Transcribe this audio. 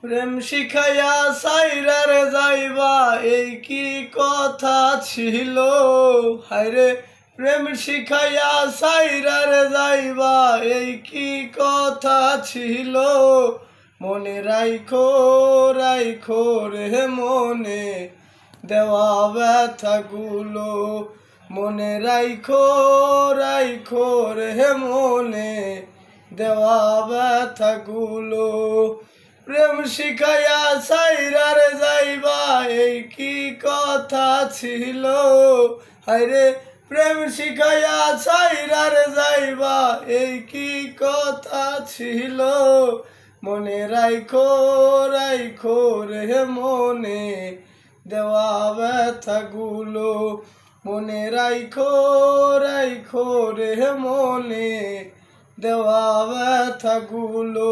প্রেম শিখাইয়া সাইরারে যাইবা এই কি কথা ছিল। হায়রে প্রেম শিখাইয়া সাইরারে যাইবা এই কি কথা ছিল। মনে রাইখো রাইখো রে মনে দেওয়া ব্যথাগুলো। মনে রাইখো রাইখো রে মনে দেওয়া ব্যথাগুলো। প্রেম শিখাইয়া সাইরারে যাইবা এই কি কথা ছিল। হায়রে প্রেম শিখাইয়া সাইরারে যাইবা এই কি কথা ছিল। মনে রাইখো রাইখো রে মনে দেওয়া ব্যথাগুলো। মনে রাইখো রাইখো রে মনে দেওয়া ব্যথাগুলো।